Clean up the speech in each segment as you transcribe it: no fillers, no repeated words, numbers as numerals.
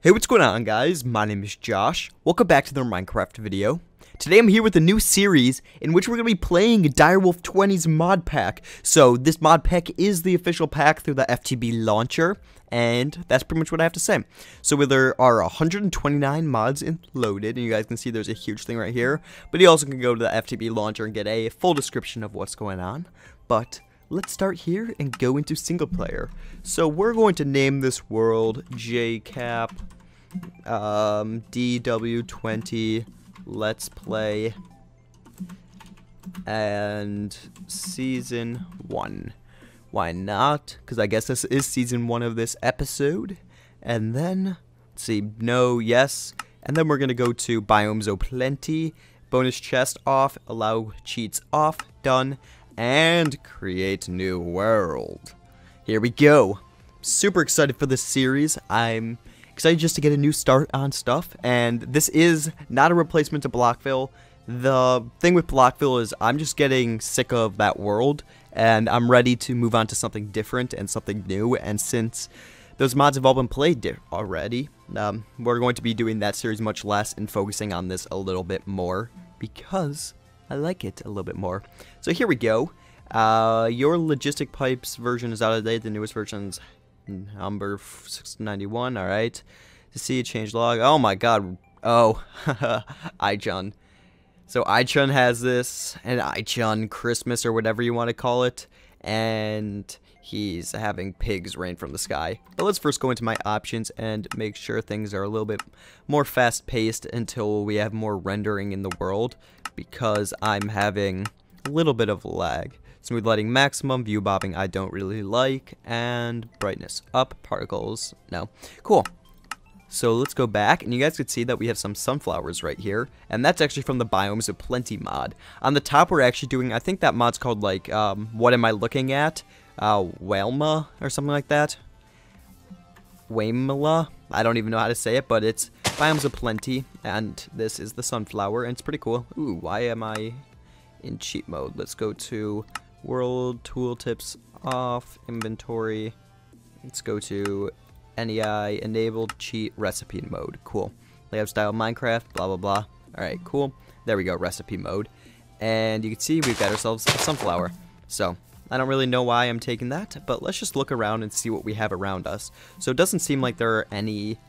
Hey, what's going on, guys? My name is Josh. Welcome back to the Minecraft video. Today I'm here with a new series in which we're going to be playing DW20's mod pack. So this mod pack is the official pack through the FTB launcher, and that's pretty much what I have to say. So there are 129 mods loaded, and you guys can see there's a huge thing right here. But you also can go to the FTB launcher and get a full description of what's going on. But let's start here and go into single player. So we're going to name this world JKap DW20 Let's Play and Season 1. Why not? Because I guess this is Season 1 of this episode. And then, let's see, no, yes. And then we're going to go to Biomes O'Plenty, bonus chest off, allow cheats off, done, and create new world. Here we go. Super excited for this series. I'm excited just to get a new start on stuff, and this is not a replacement to Blockville. The thing with Blockville is I'm just getting sick of that world, and I'm ready to move on to something different and something new. And since those mods have all been played already, we're going to be doing that series much less and focusing on this a little bit more because I like it a little bit more. So here we go. Your logistic pipes version is out of date. The newest version's number 691. All right. To see a change log. Oh my god. Oh, iChun. So iChun has this, and iChun Christmas or whatever you want to call it, and he's having pigs rain from the sky. But let's first go into my options and make sure things are a little bit more fast-paced until we have more rendering in the world, because I'm having a little bit of lag. Smooth lighting maximum, view bobbing I don't really like, and brightness up, particles, no. Cool. So let's go back, and you guys can see that we have some sunflowers right here, and that's actually from the Biomes O'Plenty mod. On the top we're actually doing, I think that mod's called like, what am I looking at? Whalma or something like that. Whamla? I don't even know how to say it, but it's Biomes O'Plenty, and this is the sunflower, and it's pretty cool. Ooh, why am I in cheat mode? Let's go to World Tooltips off, inventory. Let's go to NEI, enabled cheat recipe mode. Cool. Layout style Minecraft, blah blah blah. Alright, cool. There we go, recipe mode. And you can see we've got ourselves a sunflower. So, I don't really know why I'm taking that, but let's just look around and see what we have around us. So it doesn't seem like there are any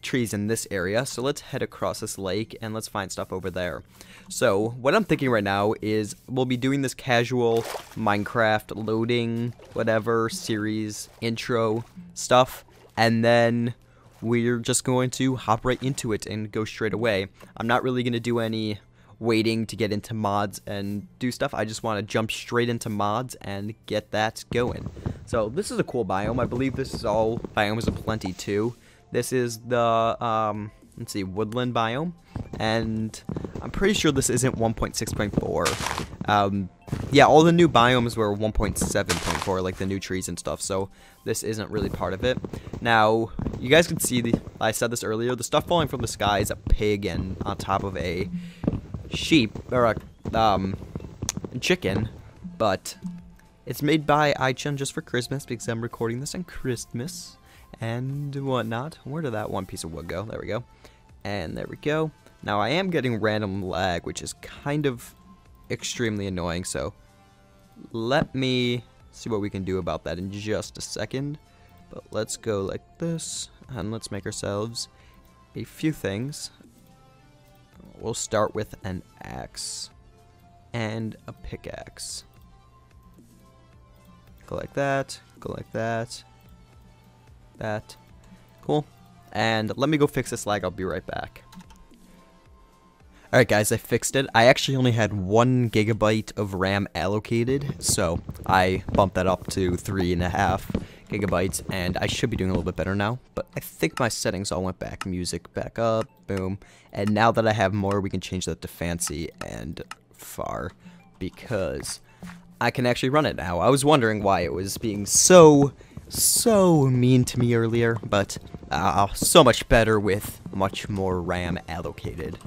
trees in this area, so let's head across this lake and let's find stuff over there. So what I'm thinking right now is we'll be doing this casual Minecraft loading whatever series intro stuff, and then we're just going to hop right into it and go straight away. I'm not really going to do any waiting to get into mods and do stuff. I just want to jump straight into mods and get that going. So this is a cool biome. I believe this is all Biomes O'Plenty too. This is the, let's see, woodland biome, and I'm pretty sure this isn't 1.6.4. Yeah, all the new biomes were 1.7.4, like the new trees and stuff, so this isn't really part of it. Now, you guys can see, I said this earlier, the stuff falling from the sky is a pig and on top of a sheep, or a chicken, but it's made by iChun just for Christmas, because I'm recording this on Christmas and whatnot. Where did that one piece of wood go? There we go. And there we go. Now I am getting random lag, which is kind of extremely annoying, so let me see what we can do about that in just a second. But let's go like this, and let's make ourselves a few things. We'll start with an axe and a pickaxe. Go like that, go like that. That. Cool. And let me go fix this lag. I'll be right back. Alright guys, I fixed it. I actually only had 1 GB of RAM allocated, so I bumped that up to 3.5 GB, and I should be doing a little bit better now, but I think my settings all went back. Music back up, boom. And now that I have more, we can change that to fancy and far, because I can actually run it now. I was wondering why it was being so mean to me earlier, but so much better with much more RAM allocated.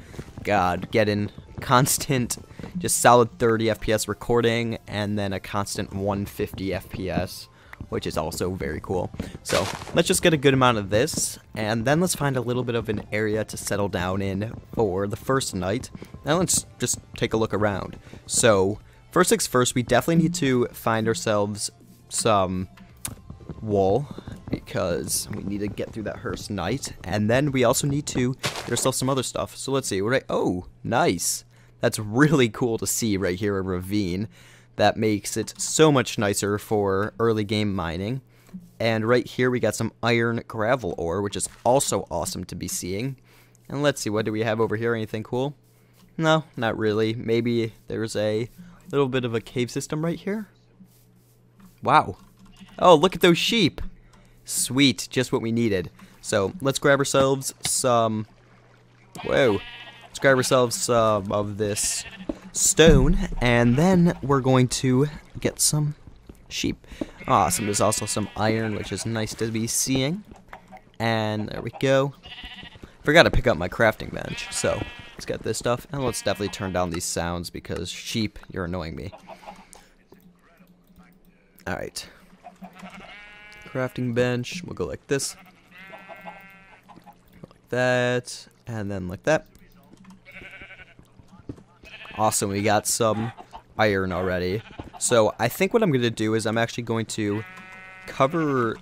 God, getting constant, just solid 30 FPS recording, and then a constant 150 FPS which is also very cool. So let's just get a good amount of this, and then let's find a little bit of an area to settle down in for the first night. Now let's just take a look around. So first things first, we definitely need to find ourselves some wool, because we need to get through that first night, and then we also need to get ourselves some other stuff. So let's see, oh, nice. That's really cool to see right here, a ravine. That makes it so much nicer for early game mining. And right here we got some iron gravel ore, which is also awesome to be seeing. And let's see, what do we have over here? Anything cool? No, not really. Maybe there's a little bit of a cave system right here. Wow. Oh, look at those sheep. Sweet, just what we needed. So let's grab ourselves some... Whoa. Let's grab ourselves some of this stone, and then we're going to get some sheep. Awesome. There's also some iron, which is nice to be seeing. And there we go. Forgot to pick up my crafting bench, so let's get this stuff. And let's definitely turn down these sounds, because sheep, you're annoying me. Alright. Crafting bench. We'll go like this. Like that. And then like that. Awesome, we got some iron already. So I think what I'm going to do is I'm actually going to cover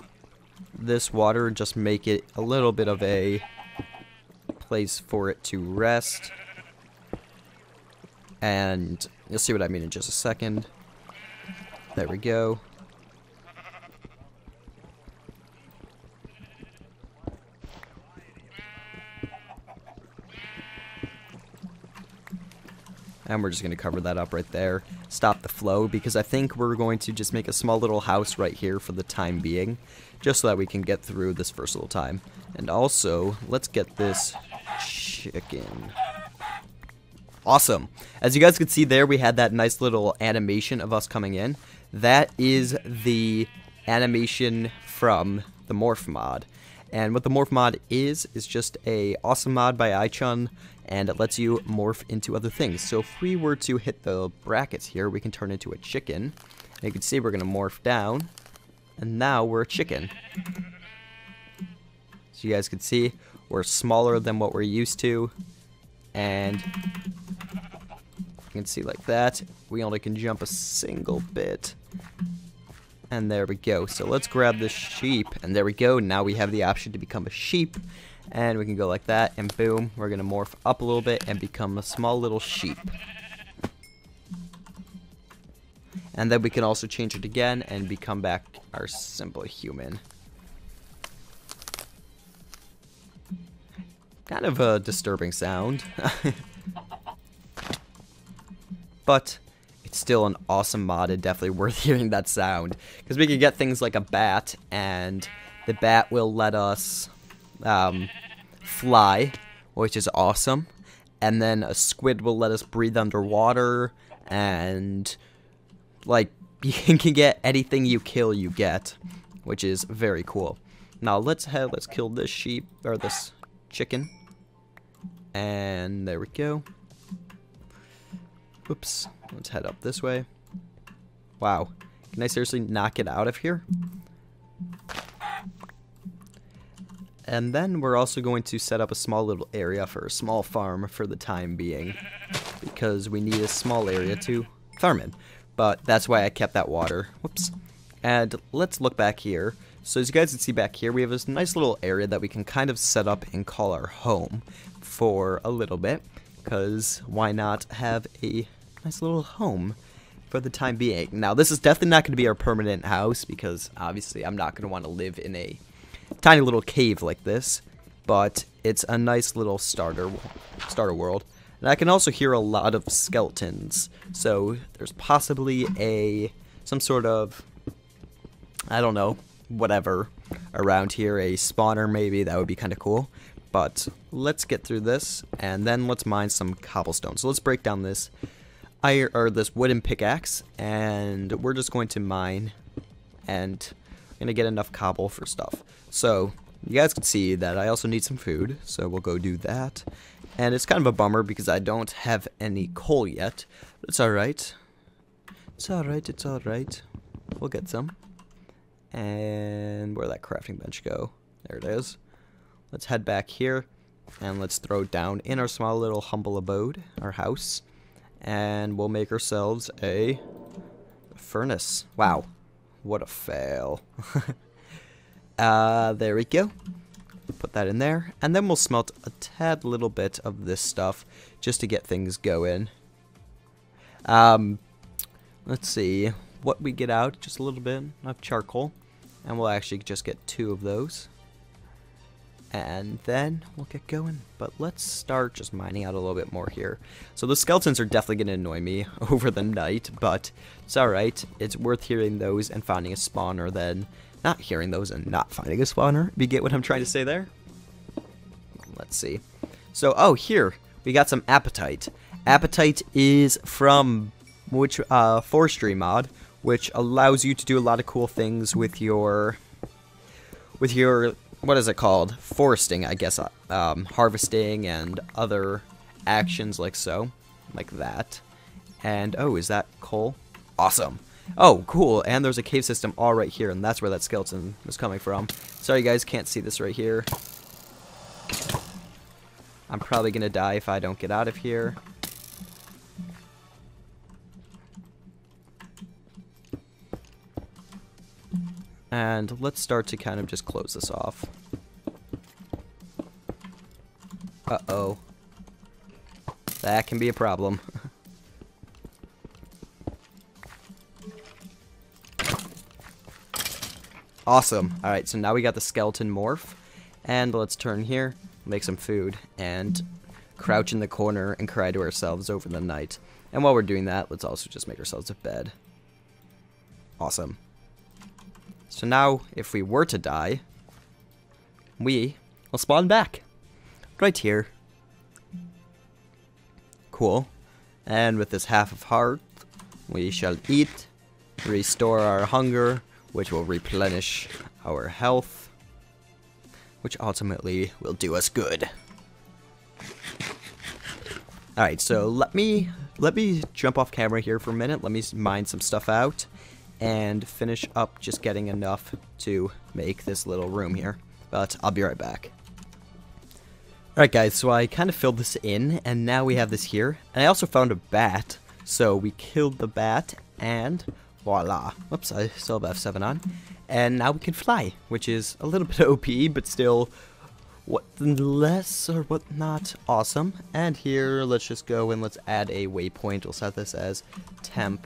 this water and just make it a little bit of a place for it to rest. And you'll see what I mean in just a second. There we go. And we're just going to cover that up right there. Stop the flow, because I think we're going to just make a small little house right here for the time being. Just so that we can get through this first little time. And also, let's get this chicken. Awesome. As you guys could see there, we had that nice little animation of us coming in. That is the animation from the morph mod. And what the morph mod is just a awesome mod by iChun, and it lets you morph into other things. So if we were to hit the brackets here, we can turn into a chicken. And you can see we're going to morph down, and now we're a chicken. So you guys can see we're smaller than what we're used to, and you can see like that. We only can jump a single bit. And there we go. So let's grab this sheep, and there we go. Now we have the option to become a sheep. And we can go like that, and boom, we're going to morph up a little bit and become a small little sheep. And then we can also change it again and become back our simple human. Kind of a disturbing sound. But it's still an awesome mod, and definitely worth hearing that sound. Because we can get things like a bat, and the bat will let us... fly, which is awesome, and then a squid will let us breathe underwater, and like you can get anything you kill, you get, which is very cool. Now let's kill this sheep, or this chicken, and there we go. Whoops, let's head up this way. Wow, can I seriously knock it out of here? And then we're also going to set up a small little area for a small farm for the time being, because we need a small area to farm in. But that's why I kept that water. Whoops. And let's look back here. So as you guys can see back here, we have this nice little area that we can kind of set up and call our home for a little bit, because why not have a nice little home for the time being. Now this is definitely not going to be our permanent house, because obviously I'm not going to want to live in a tiny little cave like this, but it's a nice little starter world. And I can also hear a lot of skeletons, so there's possibly some sort of, I don't know, whatever around here, a spawner maybe. That would be kind of cool. But let's get through this, and then let's mine some cobblestone. So let's break down this iron, or this wooden pickaxe, and we're just going to mine, and we're gonna get enough cobble for stuff. So you guys can see that I also need some food, so we'll go do that. And it's kind of a bummer because I don't have any coal yet, but it's alright. It's alright, it's alright. We'll get some. And where'd that crafting bench go? There it is. Let's head back here. And let's throw down in our small little humble abode, our house. And we'll make ourselves a furnace. Wow. What a fail. There we go. Put that in there. And then we'll smelt a tad little bit of this stuff just to get things going. Let's see. What we get out, just a little bit of charcoal. And we'll actually just get 2 of those. And then we'll get going. But let's start just mining out a little bit more here. So the skeletons are definitely going to annoy me over the night, but it's alright. It's worth hearing those and finding a spawner than not hearing those and not finding a spawner. You get what I'm trying to say there? Let's see. So, oh, here. We got some appetite. Appetite is from which forestry mod, which allows you to do a lot of cool things with your what is it called? Foresting, I guess. Harvesting and other actions like so. Like that. And, oh, is that coal? Awesome. Oh, cool. And there's a cave system all right here, and that's where that skeleton was coming from. Sorry, guys, can't see this right here. I'm probably going to die if I don't get out of here. And let's start to kind of just close this off. Uh-oh. That can be a problem. Awesome. Alright, so now we got the skeleton morph. And let's turn here, make some food, and crouch in the corner and cry to ourselves over the night. And while we're doing that, let's also just make ourselves a bed. Awesome. So now, if we were to die, we will spawn back. Right here. Cool. And with this half of heart, we shall eat, restore our hunger, which will replenish our health, which ultimately will do us good. Alright, so let me jump off camera here for a minute. Let me mine some stuff out and finish up just getting enough to make this little room here. But I'll be right back. Alright guys, so I kind of filled this in, and now we have this here. And I also found a bat, so we killed the bat, and voila. Whoops, I still have F7 on. And now we can fly, which is a little bit OP, but still what less or what not awesome. And here, let's just go and let's add a waypoint. We'll set this as temp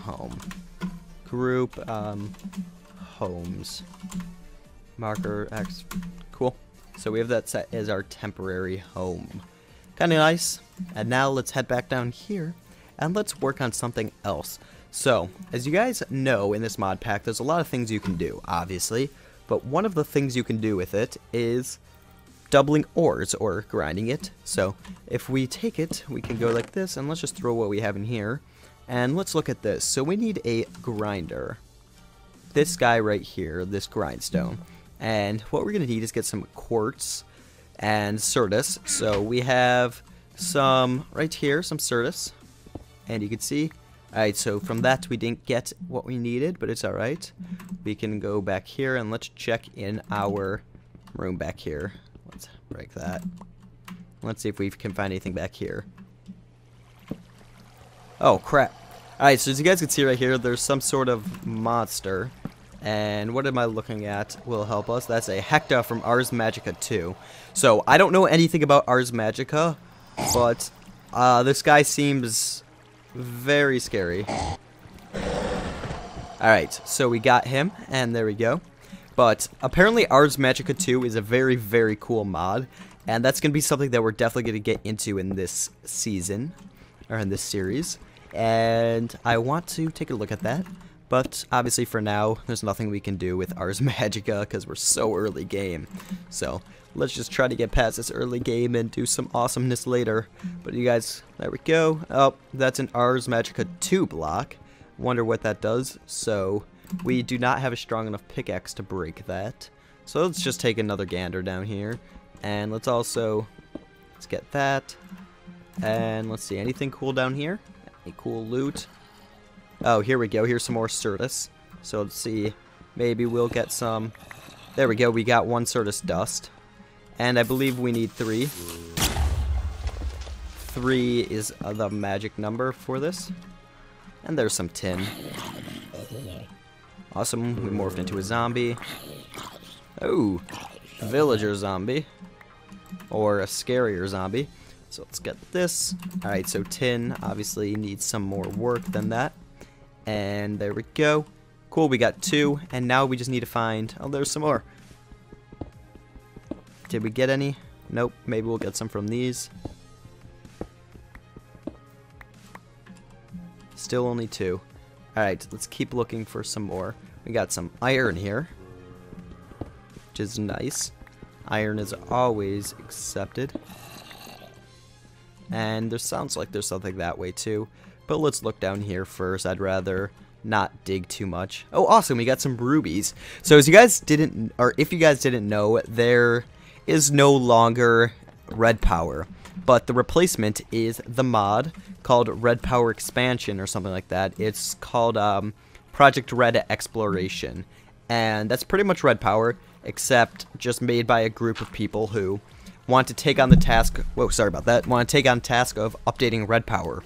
home. Group homes. Marker X. Cool. So we have that set as our temporary home. Kind of nice. And now let's head back down here and let's work on something else. So, as you guys know, in this mod pack, there's a lot of things you can do, obviously. But one of the things you can do with it is doubling ores, or grinding it. So, if we take it, we can go like this, and let's just throw what we have in here. And let's look at this. So we need a grinder. This guy right here, this grindstone. And what we're going to need is get some quartz and certus. So we have some, right here, some certus. And you can see, alright, so from that we didn't get what we needed, but it's alright. We can go back here and let's check in our room back here. Let's break that. Let's see if we can find anything back here. Oh, crap. Alright, so as you guys can see right here, there's some sort of monster. And what am I looking at will help us? That's a Hecta from Ars Magica 2. So, I don't know anything about Ars Magica, but this guy seems very scary. Alright, so we got him, and there we go. But apparently Ars Magica 2 is a very, very cool mod, and that's going to be something that we're definitely going to get into in this season, or in this series. And I want to take a look at that. But obviously for now, there's nothing we can do with Ars Magica because we're so early game. So let's just try to get past this early game and do some awesomeness later. But you guys, there we go. Oh, that's an Ars Magica 2 block. Wonder what that does. So we do not have a strong enough pickaxe to break that. So let's just take another gander down here. And let's get that. And let's see, anything cool down here? Any cool loot? Oh, here we go. Here's some more certus. So let's see. Maybe we'll get some. There we go. We got 1 Certus dust. And I believe we need 3. 3 is the magic number for this. And there's some tin. Awesome. We morphed into a zombie. Oh, villager zombie. Or a scarier zombie. So let's get this. Alright, so tin obviously needs some more work than that. And there we go. Cool, we got 2. And now we just need to find... Oh, there's some more. Did we get any? Nope. Maybe we'll get some from these. Still only 2. Alright, let's keep looking for some more. We got some iron here, which is nice. Iron is always accepted. And there sounds like there's something that way too. But let's look down here first. I'd rather not dig too much. Oh, awesome. We got some rubies. So as you guys didn't, or if you guys didn't know, there is no longer red power. But the replacement is the mod called Red Power Expansion or something like that. It's called Project Red Exploration. And that's pretty much red power, except just made by a group of people who want to take on the task, want to take on the task of updating red power.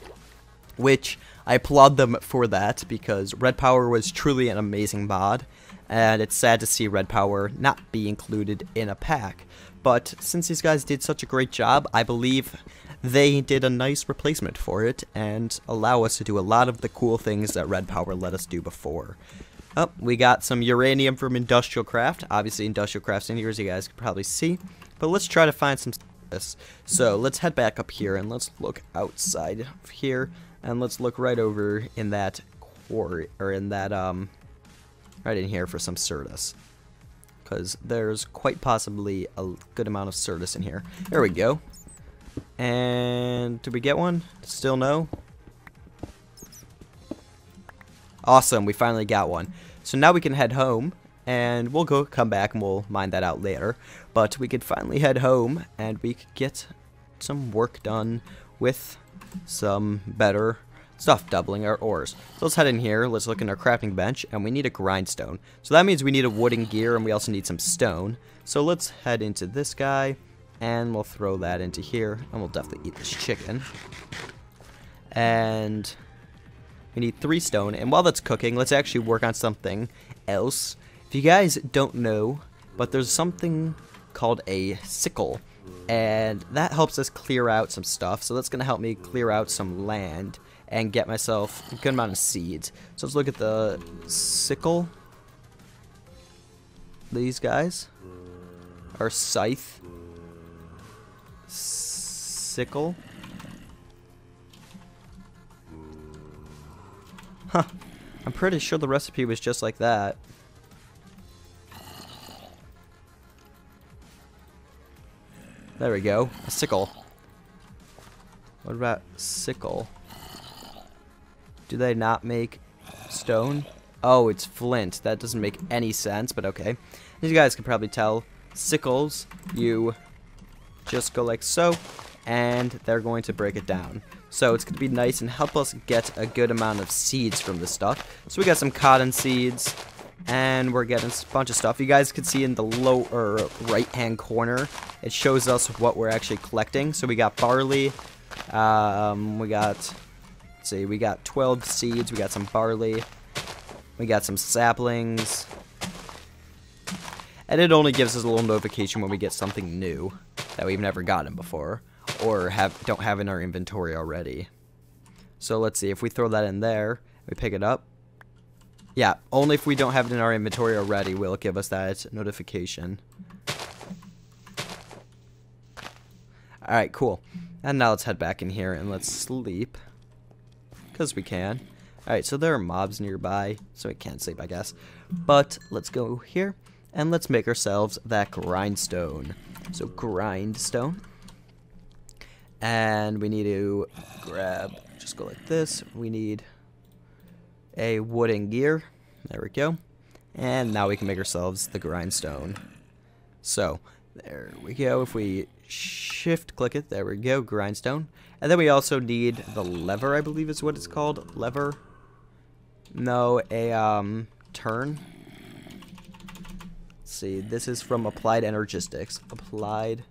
Which, I applaud them for that, because red power was truly an amazing mod. And it's sad to see red power not be included in a pack. But since these guys did such a great job, I believe they did a nice replacement for it and allow us to do a lot of the cool things that red power let us do before. Oh, we got some uranium from industrial craft. Obviously industrial craft's in here, as you guys can probably see. But let's try to find some this. So let's head back up here and let's look outside of here. And let's look right over in that quarry, or in that, right in here for some Certus. Because there's quite possibly a good amount of Certus in here. There we go. And did we get one? Still no? Awesome, we finally got one. So now we can head home, and we'll come back and we'll mine that out later. But we could finally head home, and we could get some work done with some better stuff, doubling our ores. So let's head in here, let's look in our crafting bench, and we need a grindstone. So that means we need a wooden gear, and we also need some stone. So let's head into this guy, and we'll throw that into here, and we'll definitely eat this chicken. And we need 3 stone, and while that's cooking, let's actually work on something else. If you guys don't know, but there's something called a sickle, and that helps us clear out some stuff. So that's going to help me clear out some land and get myself a good amount of seeds. So let's look at the sickle. These guys are scythe, sickle. Huh. I'm pretty sure the recipe was just like that. There we go. A sickle. What about sickle? Do they not make stone? Oh, it's flint. That doesn't make any sense, but okay. As you guys can probably tell, sickles, you just go like so, and they're going to break it down. So it's going to be nice and help us get a good amount of seeds from this stuff. So we got some cotton seeds, and we're getting a bunch of stuff. You guys can see in the lower right-hand corner, it shows us what we're actually collecting. So we got barley, we got 12 seeds, we got some barley, we got some saplings, and it only gives us a little notification when we get something new that we've never gotten before, or don't have in our inventory already. So let's see, if we throw that in there, we pick it up. Yeah, only if we don't have it in our inventory already will it give us that notification. Alright, cool. And now let's head back in here and let's sleep. Because we can. Alright, so there are mobs nearby, so we can't sleep, I guess. But let's go here, and let's make ourselves that grindstone. So grindstone. And we need to grab, just go like this. We need a wooden gear. There we go. And now we can make ourselves the grindstone. So, there we go. If we shift click it, there we go, grindstone. And then we also need the lever, I believe is what it's called. Lever? No, a return. Let's see, this is from Applied Energistics. Applied.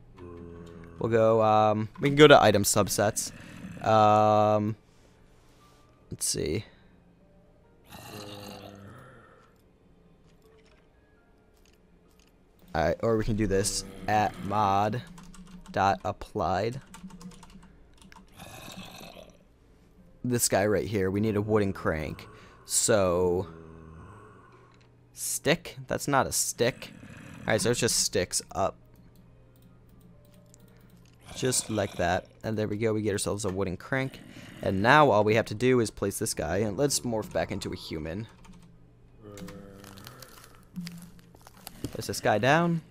We'll go, we can go to item subsets. Let's see. Alright, or we can do this at mod.applied. This guy right here, we need a wooden crank. So, stick? That's not a stick. Alright, so it's just sticks up. Just like that. And there we go, we get ourselves a wooden crank. And now all we have to do is place this guy, and let's morph back into a human. Place this guy down,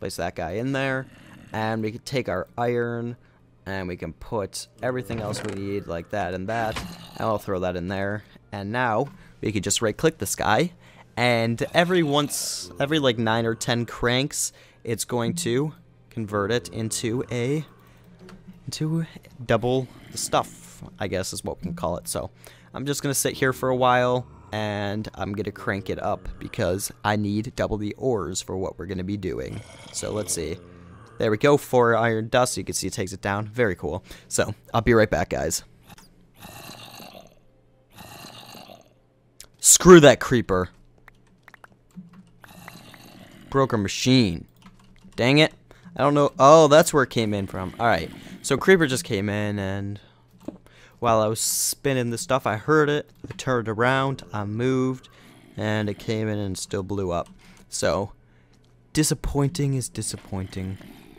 place that guy in there, and we can take our iron, and we can put everything else we need, like that and that, and I'll throw that in there. And now we can just right-click this guy, and every like 9 or 10 cranks, it's going to convert it into double the stuff, I guess is what we can call it. So I'm just gonna sit here for a while, and I'm gonna crank it up because I need double the ores for what we're gonna be doing. So let's see. There we go, 4 iron dust. You can see it takes it down. Very cool. So I'll be right back, guys. Screw that creeper. Broke our machine. Dang it. I don't know. Oh, that's where it came in from. Alright. So creeper just came in, and while I was spinning the stuff, I heard it. I turned around, I moved, and it came in and still blew up. So, disappointing is disappointing,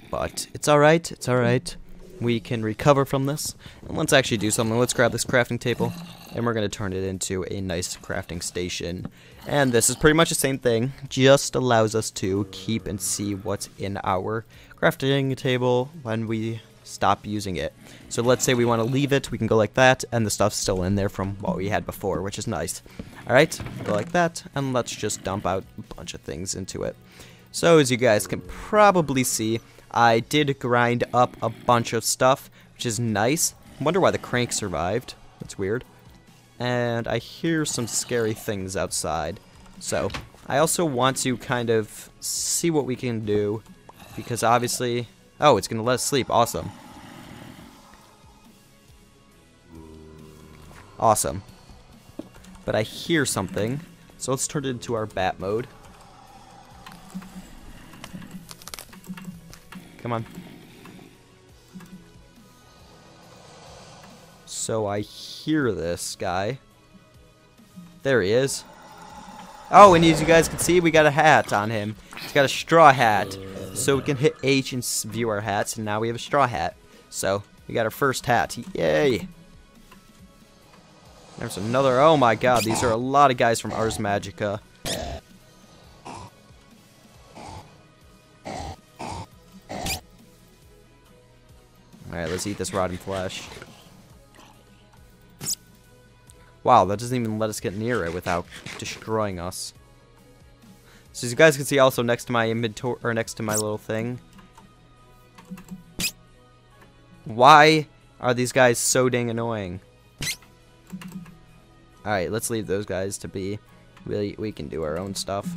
but it's alright, it's alright. We can recover from this, and let's actually do something. Let's grab this crafting table, and we're going to turn it into a nice crafting station. And this is pretty much the same thing, just allows us to keep and see what's in our crafting table when we stop using it. So let's say we want to leave it, we can go like that, and the stuff's still in there from what we had before, which is nice. Alright, go like that, and let's just dump out a bunch of things into it. So as you guys can probably see, I did grind up a bunch of stuff, which is nice. I wonder why the crank survived. That's weird. And I hear some scary things outside. So I also want to kind of see what we can do, because obviously... Oh, it's going to let us sleep. Awesome. Awesome. But I hear something, so let's turn it into our bat mode. Come on. So I hear this guy. There he is. Oh, and as you guys can see, we got a hat on him. He's got a straw hat. So we can hit H and view our hats, and now we have a straw hat. So we got our first hat. Yay! There's another. Oh my god, these are a lot of guys from Ars Magica. Alright, let's eat this rotten flesh. Wow, that doesn't even let us get near it without destroying us. So as you guys can see, also next to my inventory, or next to my little thing. Why are these guys so dang annoying? Alright, let's leave those guys to be. We can do our own stuff.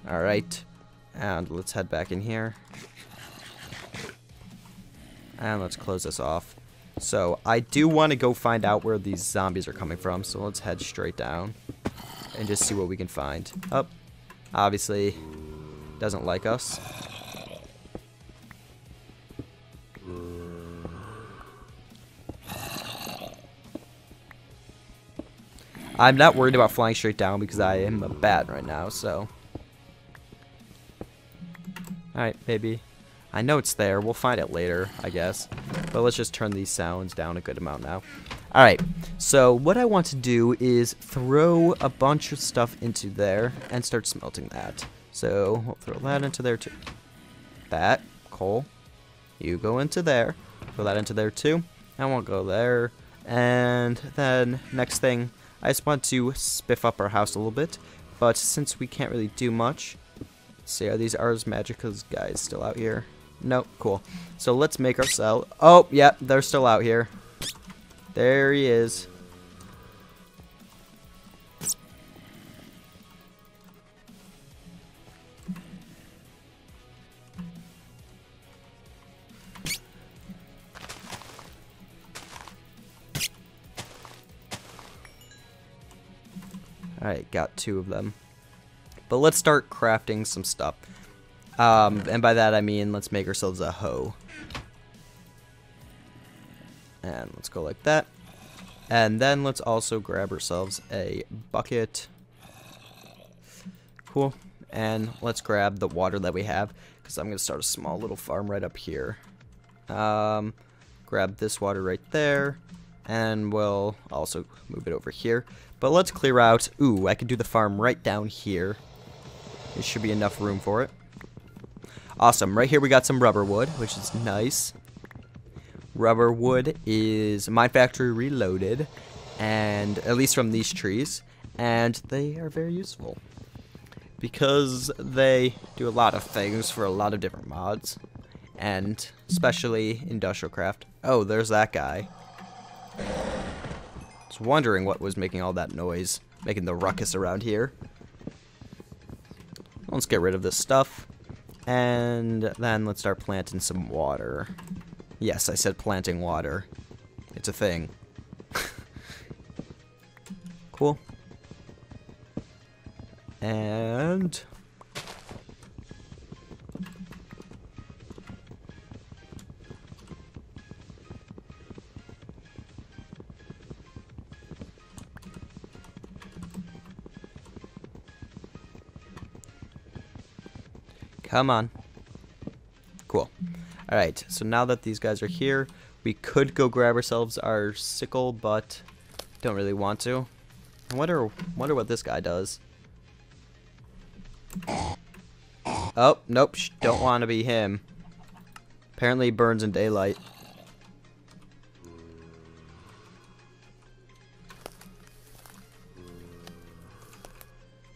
Alright. And let's head back in here. And let's close this off. So, I do want to go find out where these zombies are coming from. So, let's head straight down. And just see what we can find. Oh, obviously, doesn't like us. I'm not worried about flying straight down because I am a bat right now, so. Alright, maybe. I know it's there. We'll find it later, I guess. But let's just turn these sounds down a good amount now. Alright, so what I want to do is throw a bunch of stuff into there and start smelting that. So we'll throw that into there too. That, coal, you go into there. Throw that into there too. And we'll go there. And then next thing, I just want to spiff up our house a little bit. But since we can't really do much, let's see, are these Ars Magica's guys still out here? Nope, cool. So let's make ourselves... Oh, yeah, they're still out here. There he is. Alright, got 2 of them. But let's start crafting some stuff. And by that I mean let's make ourselves a hoe. And let's go like that. And then let's also grab ourselves a bucket. Cool. And let's grab the water that we have, because I'm going to start a small little farm right up here. Grab this water right there. And we'll also move it over here. But let's clear out. Ooh, I could do the farm right down here. There should be enough room for it. Awesome. Right here we got some rubber wood, which is nice. Rubber wood is Mine Factory Reloaded, and at least from these trees, and they are very useful because they do a lot of things for a lot of different mods, and especially industrial craft. Oh, there's that guy. I was wondering what was making all that noise, making the ruckus around here. Let's get rid of this stuff, and then let's start planting some water. Yes, I said planting water. It's a thing. Cool. And come on. Cool. Alright, so now that these guys are here, we could go grab ourselves our sickle, but don't really want to. I wonder what this guy does. Oh, nope, don't want to be him. Apparently he burns in daylight.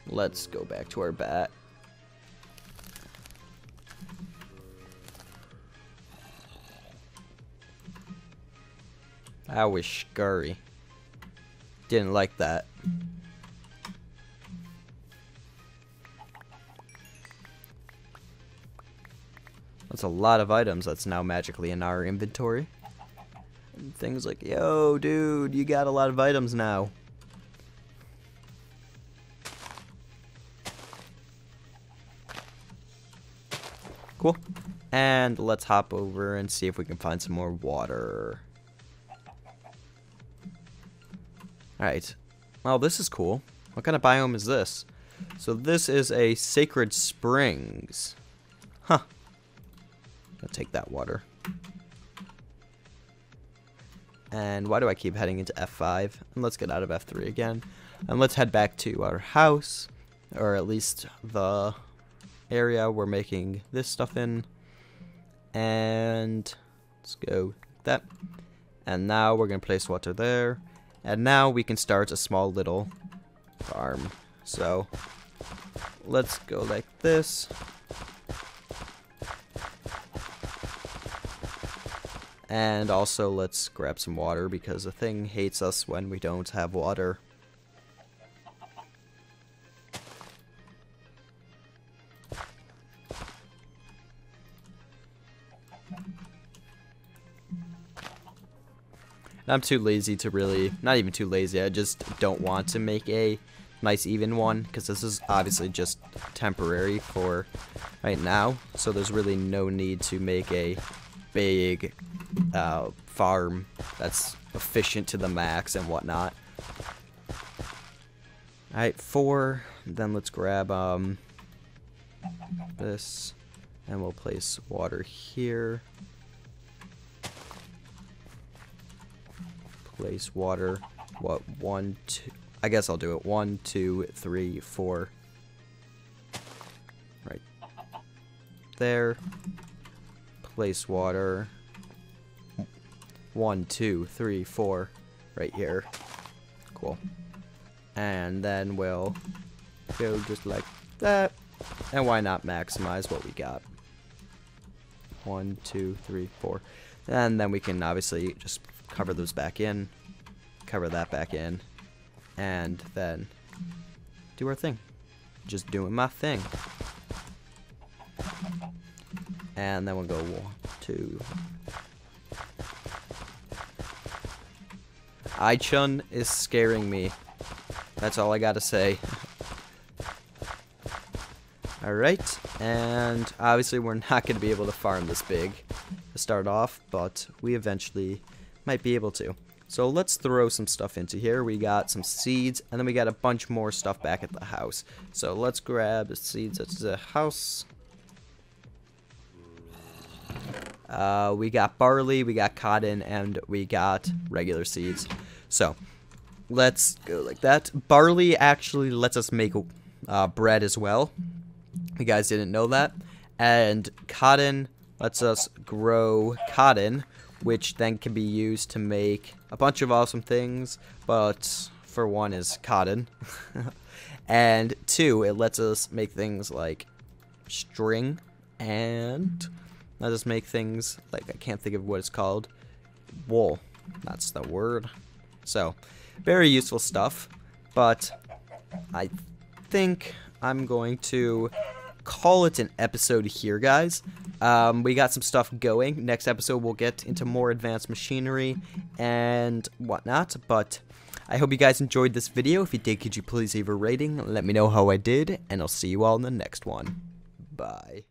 Let's go back to our bat. I was scurry. Didn't like that. That's a lot of items that's now magically in our inventory. And things like, yo, dude, you got a lot of items now. Cool. And let's hop over and see if we can find some more water. Alright. Well, this is cool. What kind of biome is this? So this is a sacred springs. Huh. I'll take that water. And why do I keep heading into F5? And let's get out of F3 again. And let's head back to our house. Or at least the area we're making this stuff in. And let's go like that. And now we're going to place water there. And now we can start a small little farm. So let's go like this. And also let's grab some water because the thing hates us when we don't have water. I'm too lazy to really, not even too lazy, I just don't want to make a nice even one, because this is obviously just temporary for right now, so there's really no need to make a big farm that's efficient to the max and whatnot. Alright, 4, then let's grab this, and we'll place water here. Place water. What? 1, 2. I guess I'll do it. 1, 2, 3, 4. Right there. Place water. 1, 2, 3, 4. Right here. Cool. And then we'll go just like that. And why not maximize what we got? 1, 2, 3, 4. And then we can obviously just cover those back in, cover that back in, and then do our thing. Just doing my thing. And then we'll go 1, 2. Ai-chun is scaring me. That's all I gotta say. Alright, and obviously we're not going to be able to farm this big to start off, but we eventually might be able to. So let's throw some stuff into here. We got some seeds, and then we got a bunch more stuff back at the house. So let's grab the seeds at the house. We got barley, we got cotton, and we got regular seeds. So let's go like that. Barley actually lets us make bread as well. You guys didn't know that. And cotton lets us grow cotton, which then can be used to make a bunch of awesome things, but for one is cotton. And two, it lets us make things like string, and let us make things like, I can't think of what it's called, wool. That's the word. So, very useful stuff, but I think I'm going to call it an episode here, guys. We got some stuff going. Next episode we'll get into more advanced machinery and whatnot, but I hope you guys enjoyed this video. If you did, could you please leave a rating? Let me know how I did, and I'll see you all in the next one. Bye.